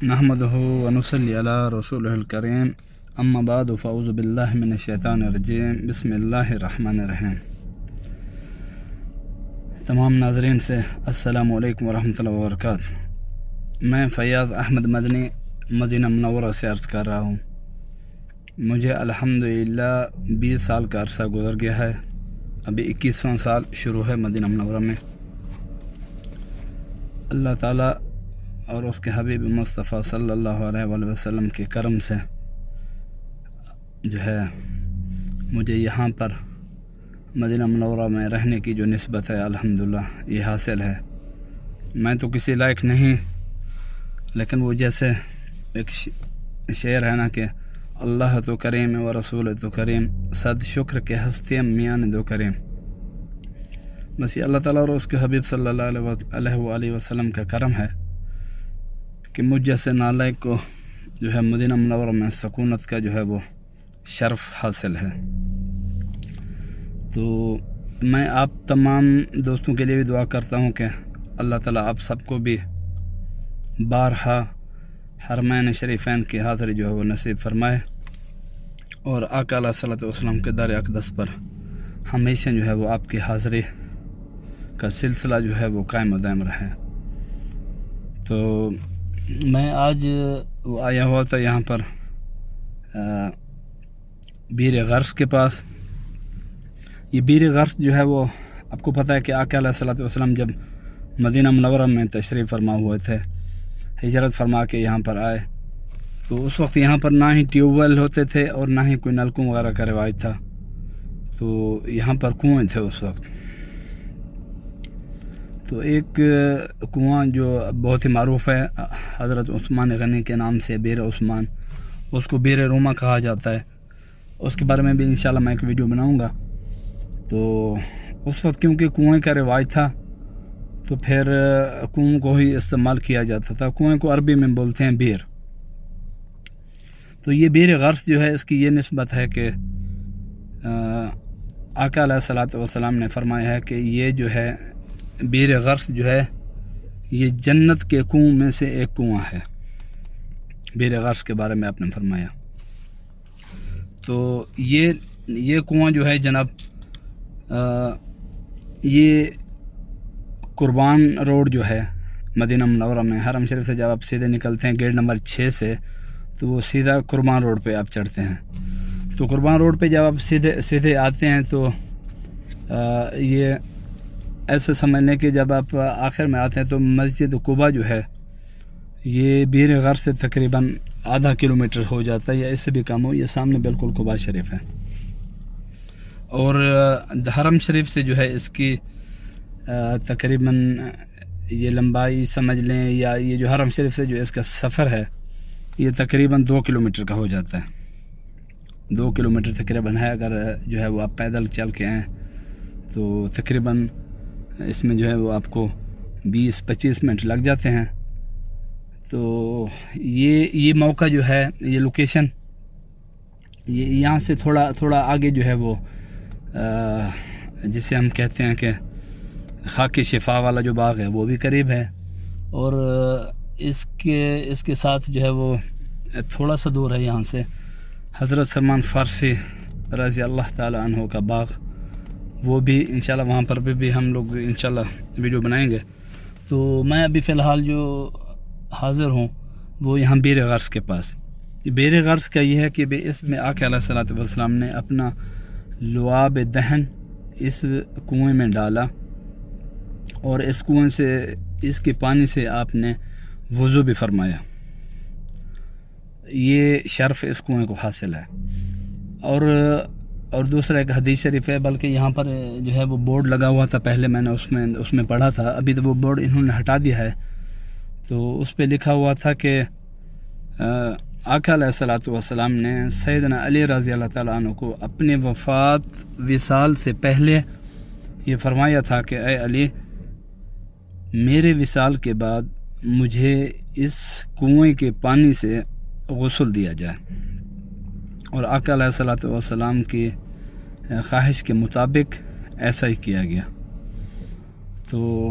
نحمدہ ونصلی علی رسولہ الکریم اما بعد فاعوذ باللہ من الشیطان الرجیم بسم اللہ الرحمن الرحیم۔ تمام ناظرین سے السلام علیکم ورحمۃ اللہ وبرکاتہ۔ میں فیاض احمد مدنی مدینہ منورہ سے عرض کر رہا ہوں۔ مجھے الحمدللہ 20 سال کا عرصہ گزر گیا ہے، ابھی 21واں سال شروع ہے مدینہ منورہ میں۔ اللہ تعالیٰ اور اس کے حبیب مصطفیٰ صلی اللہ علیہ وآلہ وسلم کے کرم سے جو ہے مجھے یہاں پر مدینہ منورہ میں رہنے کی جو نسبت ہے الحمدللہ یہ حاصل ہے۔ میں تو کسی لائق نہیں، لیکن وہ جیسے ایک شعر ہے نا کہ اللہ تو کریم و رسول تو کریم، صد شکر کے ہستی میان دو کریم۔ بس یہ اللہ تعالیٰ اور اس کے حبیب صلی اللہ علیہ وآلہ وسلم کا کرم ہے کہ مجھ جیسے نالائق کو جو ہے مدینہ منورہ میں سکونت کا جو ہے وہ شرف حاصل ہے۔ تو میں آپ تمام دوستوں کے لیے بھی دعا کرتا ہوں کہ اللہ تعالیٰ آپ سب کو بھی بارہا حرمین شریفین کی حاضری جو ہے وہ نصیب فرمائے، اور آقا علیہ الصلوۃ والسلام کے در اقدس پر ہمیشہ جو ہے وہ آپ کی حاضری کا سلسلہ جو ہے وہ قائم و دائم رہے۔ تو میں آج آیا ہوا تھا یہاں پر بیر غرس کے پاس۔ یہ بیر غرس جو ہے وہ آپ کو پتہ ہے کہ آقا علیہ الصلوۃ والسلام جب مدینہ منورہ میں تشریف فرما ہوئے تھے، ہجرت فرما کے یہاں پر آئے، تو اس وقت یہاں پر نہ ہی ٹیوب ویل ہوتے تھے اور نہ ہی کوئی نلکوں وغیرہ کا رواج تھا، تو یہاں پر کنویں تھے اس وقت۔ تو ایک کنواں جو بہت ہی معروف ہے حضرت عثمان غنی کے نام سے، بیر عثمان، اس کو بیر روما کہا جاتا ہے، اس کے بارے میں بھی انشاءاللہ میں ایک ویڈیو بناؤں گا۔ تو اس وقت کیونکہ کنویں کا رواج تھا تو پھر کنویں کو ہی استعمال کیا جاتا تھا۔ کنویں کو عربی میں بولتے ہیں بیر۔ تو یہ بیر غرس جو ہے اس کی یہ نسبت ہے کہ آقا علیہ الصلوۃ والسلام نے فرمایا ہے کہ یہ جو ہے بیر غرس جو ہے یہ جنت کے کنویں میں سے ایک کنواں ہے۔ بیر غرس کے بارے میں آپ نے فرمایا۔ تو یہ کنواں جو ہے جناب یہ قربان روڈ جو ہے مدینہ منورہ میں، حرم شریف سے جب آپ سیدھے نکلتے ہیں گیٹ نمبر 6 سے، تو وہ سیدھا قربان روڈ پہ آپ چڑھتے ہیں۔ تو قربان روڈ پہ جب آپ سیدھے آتے ہیں تو یہ ایسے سمجھ لیں کہ جب آپ آخر میں آتے ہیں تو مسجد قباء جو ہے یہ بیر غرس سے تقریباً آدھا کلومیٹر ہو جاتا ہے یا اس سے بھی کم ہو، یہ سامنے بالکل قباء شریف ہے۔ اور حرم شریف سے جو ہے اس کی تقریباً یہ لمبائی سمجھ لیں، یا یہ جو حرم شریف سے جو اس کا سفر ہے یہ تقریباً 2 کلومیٹر کا ہو جاتا ہے۔ 2 کلومیٹر تقریباً ہے، اگر جو ہے وہ آپ پیدل چل کے آئیں تو تقریباً اس میں جو ہے وہ آپ کو 20-25 منٹ لگ جاتے ہیں۔ تو یہ موقع جو ہے، یہ لوکیشن یہ یہاں سے تھوڑا آگے جو ہے وہ جسے ہم کہتے ہیں کہ خاک شفا والا جو باغ ہے وہ بھی قریب ہے، اور اس کے ساتھ جو ہے وہ تھوڑا سا دور ہے یہاں سے حضرت سلمان فارسی رضی اللہ تعالی عنہ کا باغ، وہ بھی انشاءاللہ وہاں پر بھی ہم لوگ انشاءاللہ ویڈیو بنائیں گے۔ تو میں ابھی فی الحال جو حاضر ہوں وہ یہاں بیر غرس کے پاس۔ بیر غرس کا یہ ہے کہ اس میں آقا علیہ الصلوۃ والسلام نے اپنا لعاب دہن اس کنویں میں ڈالا، اور اس کنویں سے، اس کے پانی سے آپ نے وضو بھی فرمایا۔ یہ شرف اس کنویں کو حاصل ہے۔ اور دوسرا ایک حدیث شریف ہے، بلکہ یہاں پر جو ہے وہ بورڈ لگا ہوا تھا پہلے، میں نے اس میں پڑھا تھا، ابھی تو وہ بورڈ انہوں نے ہٹا دیا ہے۔ تو اس پہ لکھا ہوا تھا کہ آقا علیہ الصلوۃ والسلام نے سیدنا علی رضی اللہ تعالیٰ عنہ کو اپنے وفات وصال سے پہلے یہ فرمایا تھا کہ اے علی، میرے وصال کے بعد مجھے اس کنویں کے پانی سے غسل دیا جائے، اور آقا علیہ الصلوۃ والسلام کی خواہش کے مطابق ایسا ہی کیا گیا۔ تو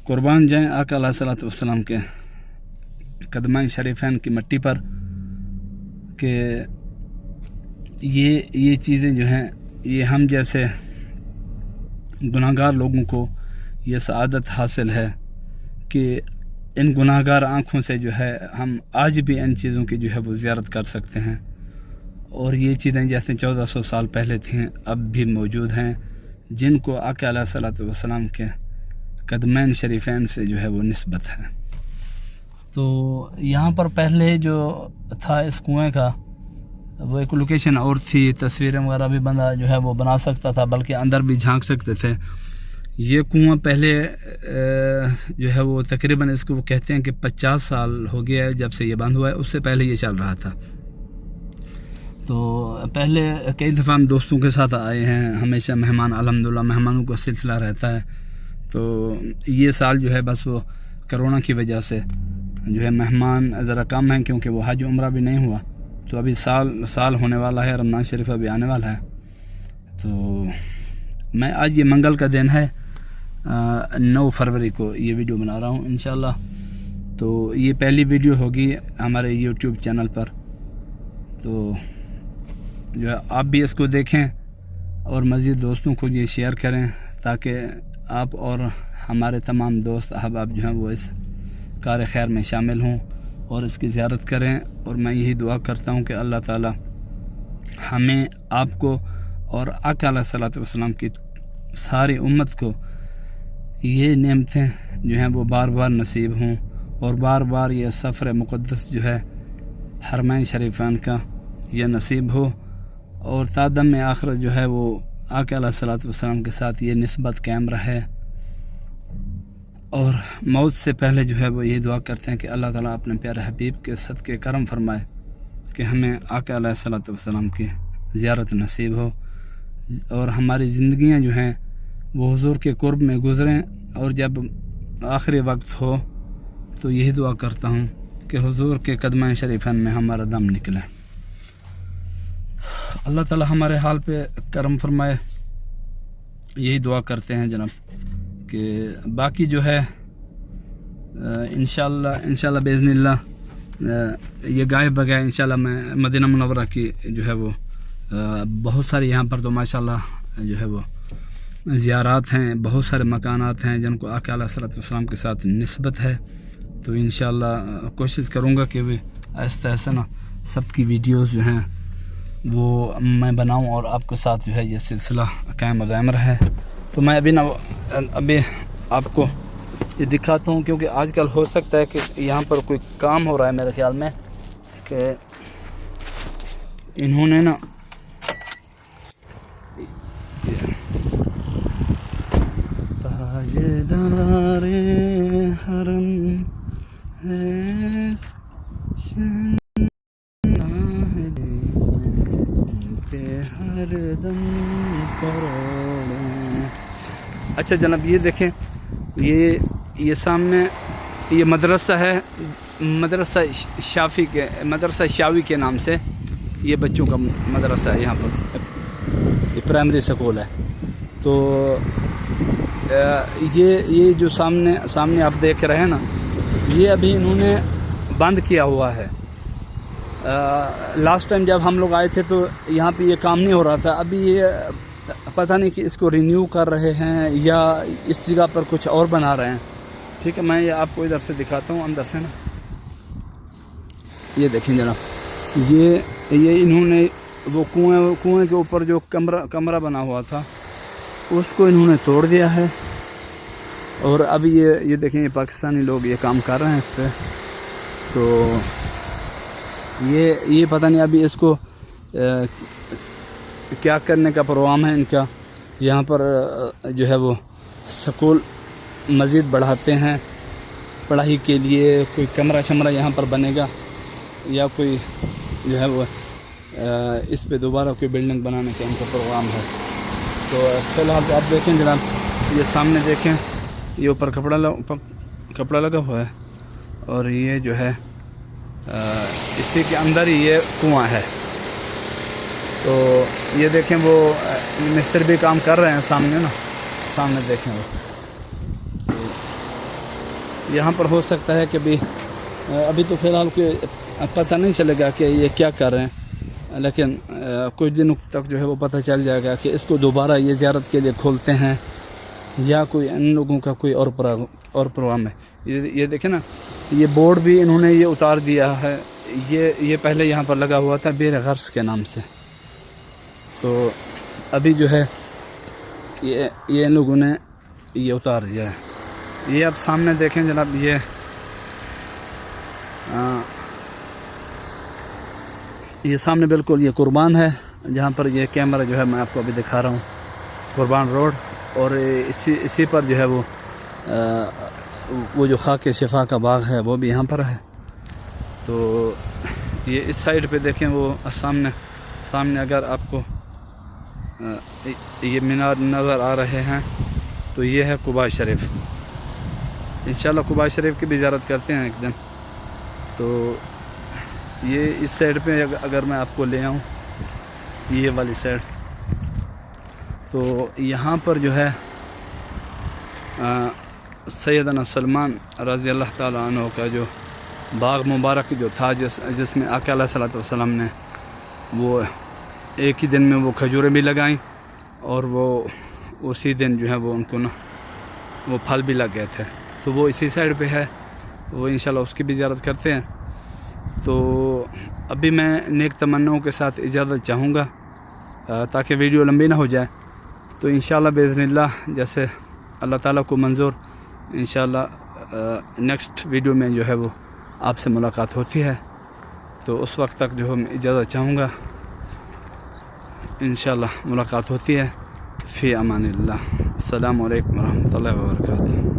قربان جائیں آقا علیہ الصلوۃ والسلام کے قدمین شریفین کی مٹی پر کہ یہ چیزیں جو ہیں یہ ہم جیسے گناہگار لوگوں کو یہ سعادت حاصل ہے کہ ان گناہگار آنکھوں سے جو ہے ہم آج بھی ان چیزوں کی جو ہے وہ زیارت کر سکتے ہیں، اور یہ چیزیں جیسے 1400 سال پہلے تھیں اب بھی موجود ہیں، جن کو آقا علیہ الصلوۃ والسلام کے قدمین شریفین سے جو ہے وہ نسبت ہے۔ تو یہاں پر پہلے جو تھا اس کنویں کا وہ ایک لوکیشن اور تھی، تصویریں وغیرہ بھی بندہ جو ہے وہ بنا سکتا تھا، بلکہ اندر بھی جھانک سکتے تھے۔ یہ کنواں پہلے جو ہے وہ تقریباً اس کو وہ کہتے ہیں کہ 50 سال ہو گیا ہے جب سے یہ بند ہوا ہے، اس سے پہلے یہ چل رہا تھا۔ تو پہلے کئی دفعہ ہم دوستوں کے ساتھ آئے ہیں، ہمیشہ مہمان الحمدللہ مہمانوں کا سلسلہ رہتا ہے۔ تو یہ سال جو ہے بس وہ کرونا کی وجہ سے جو ہے مہمان ذرا کم ہیں، کیونکہ وہ حج عمرہ بھی نہیں ہوا، تو ابھی سال ہونے والا ہے، رمضان شریف ابھی آنے والا ہے۔ تو میں آج یہ منگل کا دن ہے، 9 فروری کو یہ ویڈیو بنا رہا ہوں انشاءاللہ۔ تو یہ پہلی ویڈیو ہوگی ہمارے یوٹیوب چینل پر، تو جو ہے آپ بھی اس کو دیکھیں اور مزید دوستوں کو یہ شیئر کریں تاکہ آپ اور ہمارے تمام دوست احباب جو ہیں وہ اس کار خیر میں شامل ہوں اور اس کی زیارت کریں۔ اور میں یہی دعا کرتا ہوں کہ اللہ تعالی ہمیں، آپ کو اور آقا علیہ الصلوۃ والسلام کی ساری امت کو یہ نعمتیں جو ہیں وہ بار بار نصیب ہوں، اور بار بار یہ سفر مقدس جو ہے حرمین شریفین کا یہ نصیب ہو، اور تا دم آخرت جو ہے وہ آقا علیہ الصلوۃ والسلام کے ساتھ یہ نسبت قائم رہے۔ اور موت سے پہلے جو ہے وہ یہ دعا کرتے ہیں کہ اللہ تعالیٰ اپنے پیارے حبیب کے صدقے کرم فرمائے کہ ہمیں آقا علیہ الصلوۃ والسلام کی زیارت نصیب ہو، اور ہماری زندگیاں جو ہیں وہ حضور کے قرب میں گزریں، اور جب آخری وقت ہو تو یہی دعا کرتا ہوں کہ حضور کے قدمین شریفین میں ہمارا دم نکلے۔ اللہ تعالیٰ ہمارے حال پہ کرم فرمائے، یہی دعا کرتے ہیں جناب۔ کہ باقی جو ہے انشاءاللہ باذن اللہ یہ گائے بگائے انشاءاللہ میں مدینہ منورہ کی جو ہے وہ بہت ساری یہاں پر تو ماشاءاللہ جو ہے وہ زیارات ہیں، بہت سارے مکانات ہیں جن کو آقا علیہ الصلوۃ والسلام کے ساتھ نسبت ہے۔ تو انشاءاللہ کوشش کروں گا کہ وہ آہستہ آہستہ نا سب کی ویڈیوز جو ہیں وہ میں بناؤں اور آپ کے ساتھ جو ہے یہ سلسلہ قائم و دائم رہے۔ تو میں ابھی آپ کو یہ دکھاتا ہوں، کیونکہ آج کل ہو سکتا ہے کہ یہاں پر کوئی کام ہو رہا ہے میرے خیال میں، کہ انہوں نے نا تاجدار حرم ہے ہر دم کروڑوں۔ اچھا جناب یہ دیکھیں، یہ سامنے یہ مدرسہ ہے، مدرسہ شاوی کے نام سے یہ بچوں کا مدرسہ ہے، یہاں پر یہ پرائمری سکول ہے۔ تو یہ جو سامنے آپ دیکھ رہے ہیں نا، یہ ابھی انہوں نے بند کیا ہوا ہے۔ لاسٹ ٹائم جب ہم لوگ آئے تھے تو یہاں پہ یہ کام نہیں ہو رہا تھا، ابھی یہ پتہ نہیں کہ اس کو رینیو کر رہے ہیں یا اس جگہ پر کچھ اور بنا رہے ہیں۔ ٹھیک ہے، میں یہ آپ کو ادھر سے دکھاتا ہوں اندر سے نا، یہ دیکھیں جناب، یہ انہوں نے وہ کنویں کے اوپر جو کمرہ بنا ہوا تھا اس کو انہوں نے توڑ دیا ہے، اور اب یہ دیکھیں یہ پاکستانی لوگ یہ کام کر رہے ہیں اس پہ۔ تو یہ پتہ نہیں ابھی اس کو کیا کرنے کا پروگرام ہے ان کا۔ یہاں پر جو ہے وہ سکول مزید بڑھاتے ہیں پڑھائی کے لیے، کوئی کمرہ شمرہ یہاں پر بنے گا، یا کوئی جو ہے وہ اس پہ دوبارہ کوئی بلڈنگ بنانے کا ان کا پروگرام ہے۔ تو فی الحال آپ دیکھیں جناب، یہ سامنے دیکھیں، یہ اوپر کپڑا لگا ہوا ہے، اور یہ جو ہے اسی کے اندر ہی یہ کنواں ہے۔ تو یہ دیکھیں وہ مستری بھی کام کر رہے ہیں سامنے دیکھیں وہ۔ یہاں پر ہو سکتا ہے کہ بھی ابھی تو فی الحال کوئی پتہ نہیں چلے گا کہ یہ کیا کر رہے ہیں، لیکن کچھ دنوں تک جو ہے وہ پتہ چل جائے گا کہ اس کو دوبارہ یہ زیارت کے لیے کھولتے ہیں یا کوئی ان لوگوں کا کوئی اور پروگرام ہے۔ یہ دیکھیں نا، یہ بورڈ بھی انہوں نے یہ اتار دیا ہے، یہ پہلے یہاں پر لگا ہوا تھا بیر غرض کے نام سے، تو ابھی جو ہے یہ ان لوگوں نے یہ اتار دیا ہے۔ یہ آپ سامنے دیکھیں جناب، یہ سامنے بالکل یہ قربان ہے، جہاں پر یہ کیمرہ جو ہے میں آپ کو ابھی دکھا رہا ہوں، قربان روڈ، اور اسی پر جو ہے وہ جو خاک شفا کا باغ ہے وہ بھی یہاں پر ہے۔ تو یہ اس سائڈ پہ دیکھیں، وہ سامنے اگر آپ کو یہ مینار نظر آ رہے ہیں تو یہ ہے قباء شریف۔ انشاءاللہ قباء شریف کی بھی زیارت کرتے ہیں ایک دن۔ تو یہ اس سائڈ پہ اگر میں آپ کو لے آؤں، یہ والی سائڈ، تو یہاں پر جو ہے سیدنا سلمان رضی اللہ تعالیٰ عنہ کا جو باغ مبارک جو تھا، جس میں آقا علیہ الصلوۃ والسلام نے وہ ایک ہی دن میں وہ کھجوریں بھی لگائیں، اور وہ اسی دن جو ہے وہ ان کو نا وہ پھل بھی لگ گئے تھے، تو وہ اسی سائڈ پہ ہے، وہ انشاءاللہ اس کی بھی زیارت کرتے ہیں۔ تو ابھی میں نیک تمناؤں کے ساتھ اجازت چاہوں گا تاکہ ویڈیو لمبی نہ ہو جائے، تو انشاءاللہ باذن اللہ جیسے اللہ تعالیٰ کو منظور، انشاءاللہ نیکسٹ ویڈیو میں جو ہے وہ آپ سے ملاقات ہوتی ہے، تو اس وقت تک جو ہے میں اجازت چاہوں گا، انشاءاللہ ملاقات ہوتی ہے۔ فی امان اللہ، السلام علیکم ورحمۃ اللہ وبرکاتہ۔